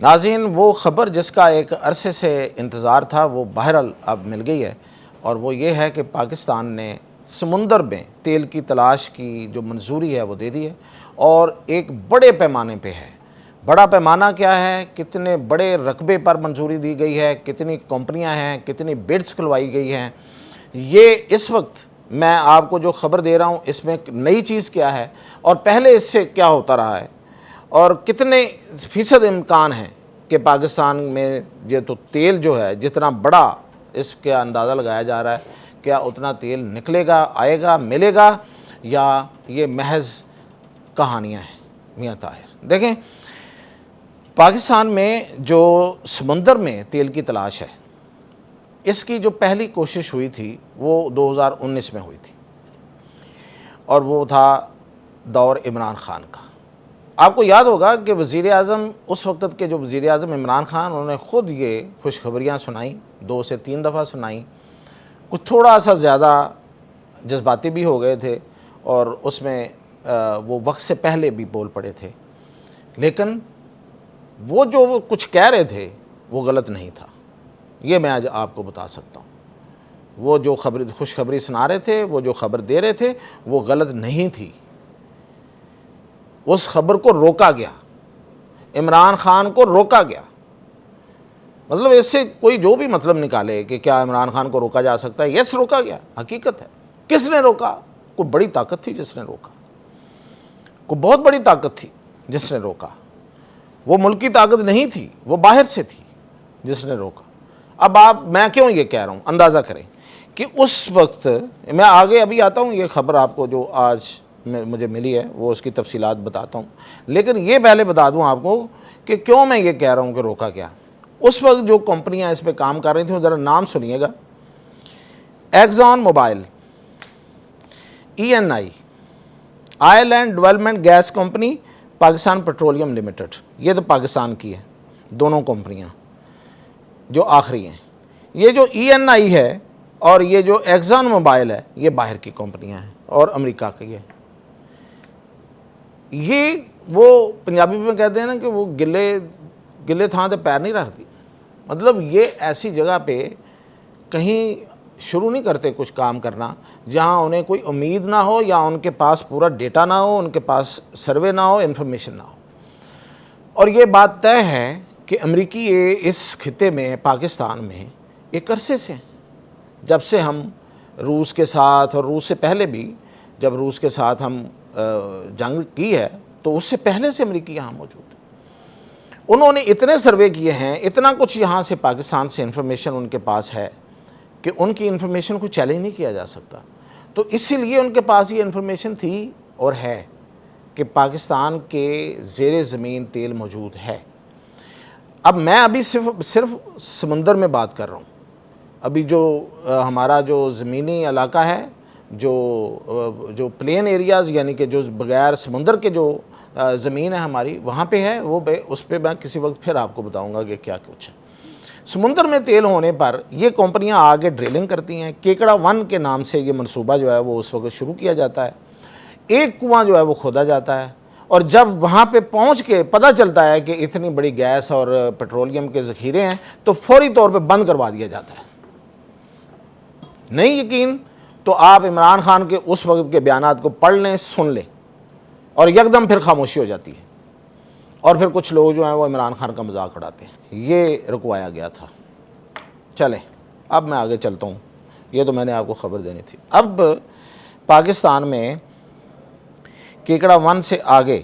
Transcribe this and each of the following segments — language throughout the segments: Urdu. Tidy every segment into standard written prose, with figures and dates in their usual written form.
ناظرین، وہ خبر جس کا ایک عرصے سے انتظار تھا وہ بہرحال اب مل گئی ہے، اور وہ یہ ہے کہ پاکستان نے سمندر میں تیل کی تلاش کی جو منظوری ہے وہ دے دی ہے، اور ایک بڑے پیمانے پہ ہے۔ بڑا پیمانہ کیا ہے؟ کتنے بڑے رقبے پر منظوری دی گئی ہے، کتنی کمپنیاں ہیں، کتنی بڈز کھلوائی گئی ہیں۔ یہ اس وقت میں آپ کو جو خبر دے رہا ہوں اس میں نئی چیز کیا ہے، اور پہلے اس سے کیا ہوتا رہا ہے، اور کتنے فیصد امکان ہیں کہ پاکستان میں یہ تو تیل جو ہے جتنا بڑا اس کا اندازہ لگایا جا رہا ہے، کیا اتنا تیل نکلے گا، آئے گا، ملے گا، یا یہ محض کہانیاں ہیں؟ میاں طاہر دیکھیں، پاکستان میں جو سمندر میں تیل کی تلاش ہے اس کی جو پہلی کوشش ہوئی تھی وہ 2019 میں ہوئی تھی، اور وہ تھا دور عمران خان کا۔ آپ کو یاد ہوگا کہ وزیر اعظم اس وقت کے جو وزیر اعظم عمران خان، انہوں نے خود یہ خوشخبریاں سنائیں، 2 سے 3 دفعہ سنائیں، کچھ تھوڑا سا زیادہ جذباتی بھی ہو گئے تھے، اور اس میں وہ وقت سے پہلے بھی بول پڑے تھے، لیکن وہ جو کچھ کہہ رہے تھے وہ غلط نہیں تھا، یہ میں آج آپ کو بتا سکتا ہوں۔ وہ جو خوشخبری سنا رہے تھے، وہ جو خبر دے رہے تھے، وہ غلط نہیں تھی۔ اس خبر کو روکا گیا، عمران خان کو روکا گیا۔ مطلب اس سے کوئی جو بھی مطلب نکالے کہ کیا عمران خان کو روکا جا سکتا ہے، یس روکا گیا، حقیقت ہے۔ کس نے روکا؟ کوئی بڑی طاقت تھی جس نے روکا، کوئی بہت بڑی طاقت تھی جس نے روکا۔ وہ ملکی طاقت نہیں تھی، وہ باہر سے تھی جس نے روکا۔ اب میں کیوں یہ کہہ رہا ہوں، اندازہ کریں کہ اس وقت میں آگے ابھی آتا ہوں، یہ خبر آپ کو جو آج مجھے ملی ہے وہ اس کی تفصیلات بتاتا ہوں، لیکن یہ پہلے بتا دوں آپ کو کہ کیوں میں یہ کہہ رہا ہوں کہ روکا گیا۔ اس وقت جو کمپنیاں اس پہ کام کر رہی تھیں، ذرا نام سنیے گا: Exxon Mobil, ENI، oil and development gas company, Pakistan petroleum limited, یہ تو پاکستان کی ہے دونوں کمپنیاں جو آخری ہیں۔ یہ جو ENI ہے اور یہ جو ایگزان موبائل ہے، یہ باہر کی کمپنیاں ہیں اور امریکہ کی ہے۔ یہ وہ پنجابی میں کہتے ہیں نا کہ وہ گلے تھاں تے پیر نہیں رکھتی، مطلب یہ ایسی جگہ پہ کہیں شروع نہیں کرتے کچھ کام کرنا جہاں انہیں کوئی امید نہ ہو، یا ان کے پاس پورا ڈیٹا نہ ہو، ان کے پاس سروے نہ ہو، انفارمیشن نہ ہو۔ اور یہ بات طے ہے کہ امریکی اس خطے میں، پاکستان میں ایک عرصے سے، جب سے ہم روس کے ساتھ، اور روس سے پہلے بھی جب روس کے ساتھ ہم جنگ کی ہے تو اس سے پہلے سے امریکی یہاں موجود ہے۔ انہوں نے اتنے سروے کیے ہیں، اتنا کچھ یہاں سے پاکستان سے انفارمیشن ان کے پاس ہے کہ ان کی انفارمیشن کو چیلنج نہیں کیا جا سکتا۔ تو اسی لیے ان کے پاس یہ انفارمیشن تھی اور ہے کہ پاکستان کے زیر زمین تیل موجود ہے۔ اب میں ابھی صرف سمندر میں بات کر رہا ہوں۔ ابھی جو ہمارا جو زمینی علاقہ ہے، جو پلین ایریاز، یعنی کہ جو بغیر سمندر کے جو زمین ہے ہماری، وہاں پہ ہے، وہ اس پہ میں کسی وقت پھر آپ کو بتاؤں گا کہ کیا کچھ ہے۔ سمندر میں تیل ہونے پر یہ کمپنیاں آگے ڈرلنگ کرتی ہیں۔ کیکڑا 1 کے نام سے یہ منصوبہ جو ہے وہ اس وقت شروع کیا جاتا ہے۔ ایک کنواں جو ہے وہ کھودا جاتا ہے، اور جب وہاں پہ پہنچ کے پتہ چلتا ہے کہ اتنی بڑی گیس اور پیٹرولیم کے ذخیرے ہیں تو فوری طور پہ بند کروا دیا جاتا ہے۔ نہیں یقین تو آپ عمران خان کے اس وقت کے بیانات کو پڑھ لیں، سن لیں، اور یکدم پھر خاموشی ہو جاتی ہے، اور پھر کچھ لوگ جو ہیں وہ عمران خان کا مذاق اڑاتے ہیں۔ یہ رکوایا گیا تھا۔ چلیں اب میں آگے چلتا ہوں، یہ تو میں نے آپ کو خبر دینی تھی۔ اب پاکستان میں کیکڑا 1 سے آگے،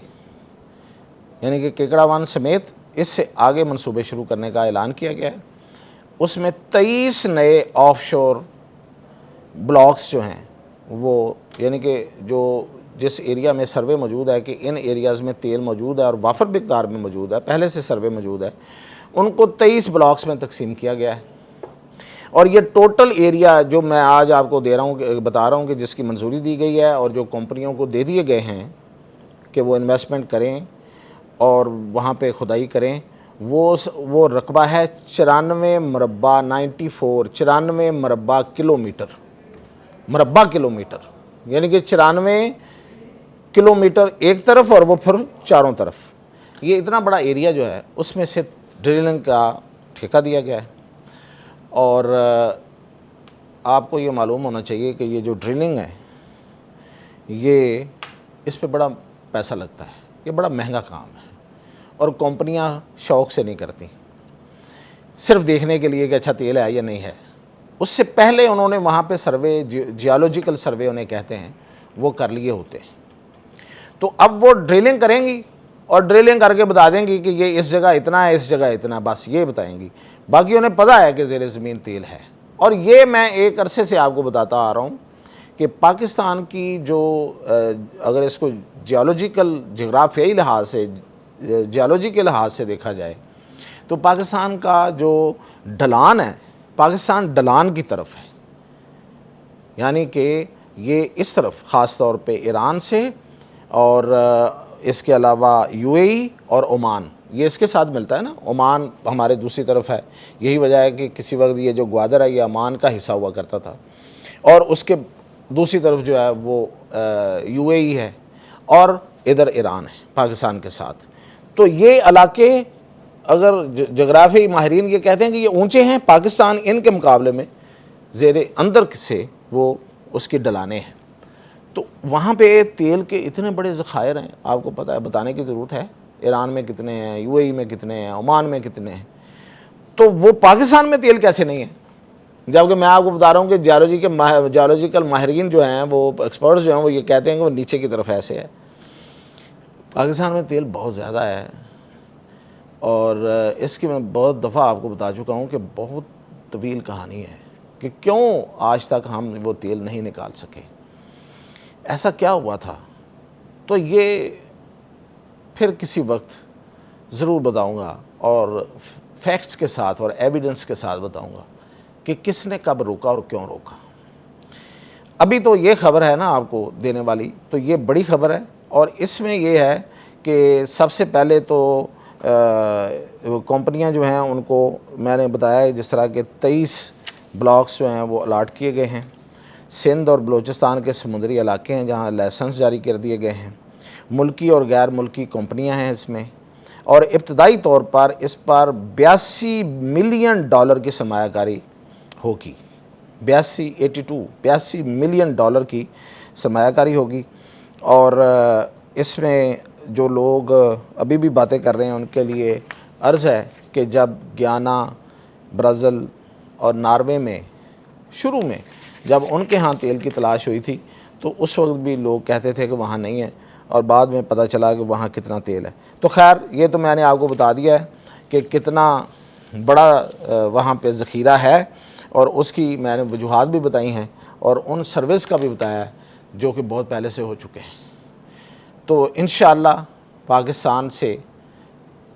یعنی کہ کیکڑا 1 سمیت اس سے آگے منصوبے شروع کرنے کا اعلان کیا گیا ہے۔ اس میں 23 نئے آف شور بلاکس جو ہیں وہ، یعنی کہ جس ایریا میں سروے موجود ہے کہ ان ایریاز میں تیل موجود ہے اور وافر مقدار میں موجود ہے، پہلے سے سروے موجود ہے، ان کو 23 بلاکس میں تقسیم کیا گیا ہے۔ اور یہ ٹوٹل ایریا جو میں آج آپ کو بتا رہا ہوں کہ جس کی منظوری دی گئی ہے اور جو کمپنیوں کو دے دیے گئے ہیں کہ وہ انویسٹمنٹ کریں اور وہاں پہ کھدائی کریں، وہ رقبہ ہے 94 مربع کلومیٹر، یعنی کہ 94 کلومیٹر ایک طرف اور وہ پھر چاروں طرف۔ یہ اتنا بڑا ایریا جو ہے اس میں سے ڈرلنگ کا ٹھیکہ دیا گیا ہے، اور آپ کو یہ معلوم ہونا چاہیے کہ یہ جو ڈرلنگ ہے یہ اس پہ بڑا پیسہ لگتا ہے، یہ بڑا مہنگا کام ہے، اور کمپنیاں شوق سے نہیں کرتی صرف دیکھنے کے لیے کہ اچھا تیل ہے یا نہیں ہے۔ اس سے پہلے انہوں نے وہاں پہ سروے، جیولوجیکل سروے انہیں کہتے ہیں، وہ کر لیے ہوتے ہیں۔ تو اب وہ ڈرلنگ کریں گی اور ڈرلنگ کر کے بتا دیں گی کہ یہ اس جگہ اتنا ہے، اس جگہ اتنا، بس یہ بتائیں گی، باقی انہیں پتہ ہے کہ زیر زمین تیل ہے۔ اور یہ میں ایک عرصے سے آپ کو بتاتا آ رہا ہوں کہ پاکستان کی جو اگر اس کو جیولوجیکل، جغرافیائی لحاظ سے، جیولوجی کے لحاظ سے دیکھا جائے تو پاکستان کا جو ڈھلان ہے، پاکستان ڈھلان کی طرف ہے، یعنی کہ یہ اس طرف خاص طور پہ ایران سے، اور اس کے علاوہ یو اے ای اور عمان، یہ اس کے ساتھ ملتا ہے نا، عمان ہمارے دوسری طرف ہے۔ یہی وجہ ہے کہ کسی وقت یہ جو گوادر ہے یہ عمان کا حصہ ہوا کرتا تھا، اور اس کے دوسری طرف جو ہے وہ یو اے ای ہے، اور ادھر ایران ہے پاکستان کے ساتھ۔ تو یہ علاقے اگر جغرافیائی ماہرین یہ کہتے ہیں کہ یہ اونچے ہیں، پاکستان ان کے مقابلے میں زیر اندر سے وہ اس کی ڈلانے ہیں، تو وہاں پہ تیل کے اتنے بڑے ذخائر ہیں، آپ کو پتہ ہے، بتانے کی ضرورت ہے، ایران میں کتنے ہیں، یو اے ای میں کتنے ہیں، عمان میں کتنے ہیں، تو وہ پاکستان میں تیل کیسے نہیں ہے؟ جبکہ میں آپ کو بتا رہا ہوں کہ جیولوجیکل ماہرین جو ہیں، وہ ایکسپرٹس جو ہیں، وہ یہ کہتے ہیں کہ وہ نیچے کی طرف ایسے ہے۔ پاکستان میں تیل بہت زیادہ ہے، اور اس کی میں بہت دفعہ آپ کو بتا چکا ہوں کہ بہت طویل کہانی ہے کہ کیوں آج تک ہم وہ تیل نہیں نکال سکے، ایسا کیا ہوا تھا۔ تو یہ پھر کسی وقت ضرور بتاؤں گا، اور فیکٹس کے ساتھ اور ایویڈنس کے ساتھ بتاؤں گا کہ کس نے کب روکا اور کیوں روکا۔ ابھی تو یہ خبر ہے نا آپ کو دینے والی، تو یہ بڑی خبر ہے، اور اس میں یہ ہے کہ سب سے پہلے تو کمپنیاں جو ہیں ان کو میں نے بتایا جس طرح کے 23 بلاکس جو ہیں وہ الاٹ کیے گئے ہیں۔ سندھ اور بلوچستان کے سمندری علاقے ہیں جہاں لائسنس جاری کر دیے گئے ہیں، ملکی اور غیر ملکی کمپنیاں ہیں اس میں، اور ابتدائی طور پر اس پر $82 ملین کی سرمایہ کاری ہوگی، 82 ملین کی سرمایہ کاری ہوگی۔ اور اس میں جو لوگ ابھی بھی باتیں کر رہے ہیں ان کے لیے عرض ہے کہ جب گیانا، برازیل اور ناروے میں شروع میں جب ان کے ہاں تیل کی تلاش ہوئی تھی تو اس وقت بھی لوگ کہتے تھے کہ وہاں نہیں ہے، اور بعد میں پتہ چلا کہ وہاں کتنا تیل ہے۔ تو خیر یہ تو میں نے آپ کو بتا دیا ہے کہ کتنا بڑا وہاں پہ ذخیرہ ہے، اور اس کی میں نے وجوہات بھی بتائی ہیں، اور ان سروس کا بھی بتایا ہے جو کہ بہت پہلے سے ہو چکے ہیں۔ تو انشاءاللہ پاکستان سے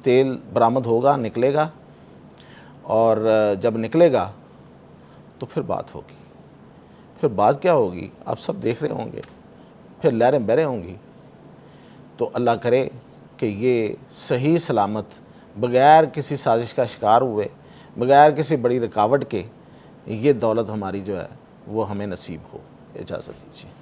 تیل برآمد ہوگا، نکلے گا، اور جب نکلے گا تو پھر بات ہوگی۔ پھر بات کیا ہوگی آپ سب دیکھ رہے ہوں گے، پھر لہریں بہریں ہوں گی۔ تو اللہ کرے کہ یہ صحیح سلامت، بغیر کسی سازش کا شکار ہوئے، بغیر کسی بڑی رکاوٹ کے، یہ دولت ہماری جو ہے وہ ہمیں نصیب ہو۔ اجازت دیجیے۔